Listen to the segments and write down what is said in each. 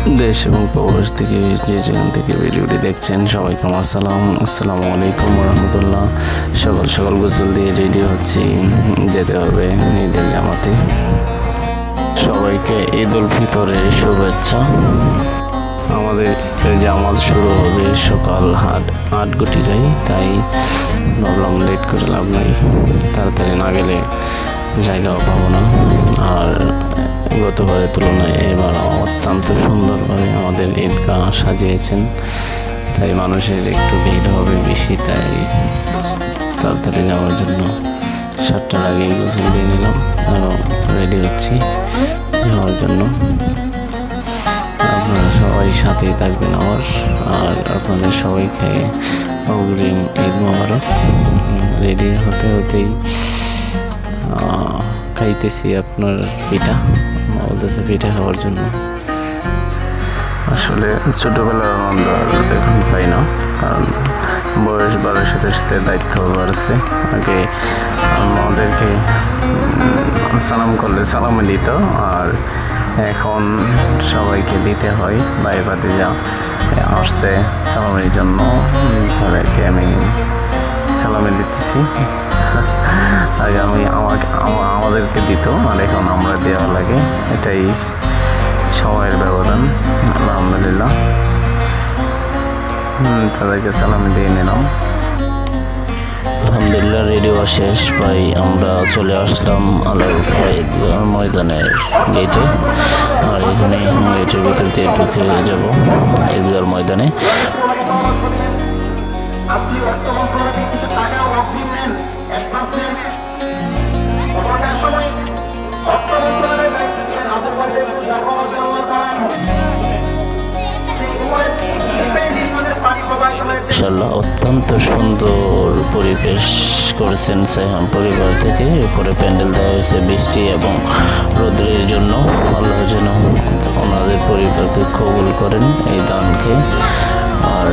দেশ এবং প্রবাস থেকে যে যেখান থেকে ভিডিওটি দেখছেন সবাইকে আমার আসসালামু আলাইকুম রহমতুল্লাহ। সকাল সকাল গোসল দিয়ে রেডি হচ্ছি, যেতে হবে ঈদের জামাতে। সবাইকে ঈদ উল ফিতরের শুভেচ্ছা। আমাদের জামাত শুরু হবে সকাল 8 ঘটিকায়, তাই ভাবলাম লেট করে লাভ নাই, তাড়াতাড়ি না গেলে জায়গাও পাবো না। আর গতবারের তুলনায় এবার অত্যন্ত সুন্দরভাবে আমাদের ঈদগাহ সাজিয়েছেন, তাই মানুষের একটু ভিড় হবে বেশি, তাই তাড়াতাড়ি যাওয়ার জন্য 7টার আগেই গোসল দিয়ে নিলাম এবং রেডি হচ্ছি যাওয়ার জন্য। আপনারা সবাই সাথেই থাকবেন আমার, আর আপনাদের সবাইকে অগ্রিম ঈদ মোবারক। রেডি হতে হতেই খাইতেছি আপনার পিঠা, বলতেছে পিঠা খাওয়ার জন্য। আসলে ছোটোবেলার আনন্দ আর এখন পাই না, কারণ বয়স বাড়ার সাথে সাথে দায়িত্ব বাড়ছে। আগে আমাদেরকে সালাম করলে সালামে দিত, আর এখন সবাইকে দিতে হয়। ভাই ভাতিজা আসছে সালামের জন্য, তাদেরকে আমি সালামে দিতেছি। আগে আমাদেরকে দিত, আর এখন আমরা দেওয়া লাগে, এটাই সময়ের ব্যবধান। আলহামদুলিল্লাহ, তাদেরকে সালামে দিয়ে নিলাম। আলহামদুলিল্লাহ, রেডিও শেষ ভাই, আমরা চলে আসলাম আলাল ফায়েদ ময়দানের গেটে। আর এখানে গেটের ভিতর দিয়ে ঢুকে যাব ঈদগাহ ময়দানে। ইনশাআল্লাহ অত্যন্ত সুন্দর পরিবেশ করেছেন সাইহাম পরিবার থেকে। উপরে প্যান্ডেল দেওয়া হয়েছে বৃষ্টি এবং রোদ্রের জন্য। আল্লাহ যেন ওনাদের পরিবারকে কবুল করেন এই দানকে। আর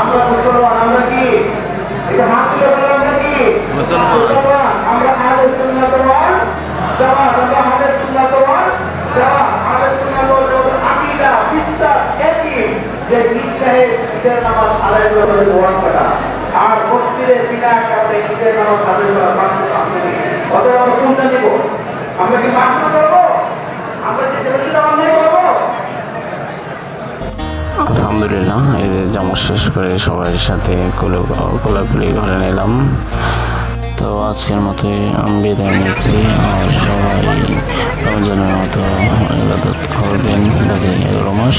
আমরা মুসলমান, আমরা কি এটা হাত তুলে বললাম নাকি মুসলমান? আমরা আহলে সুন্নাত ওয়াল জামাত, আমরা আহলে সুন্নাত ওয়াল জামাত। আহলে সুন্নাত ওয়াল জামাতের আকীদা বিশ্বাস একই, যে ঈদগাহে ঈদের নামাজ আদায় করে দোয়া করা, আর মসজিদে বিনা কারণে ঈদের নামাজ আদায় করা বাধ্যতা নেই। অতএব আমরা কোনটা নিব? আমরা কি বাধ্য করবো? আমরা কি সেটা অন্যায় করবো? আলহামদুলিল্লাহ, ঈদের জামাত শেষ করে সবার সাথে কোলাকুলি করে নিলাম। তো আজকের মতোই আমি বিদায় নিচ্ছি, আর সবাই রমজানের মতো ইবাদত করবেন বাকি 11 মাস।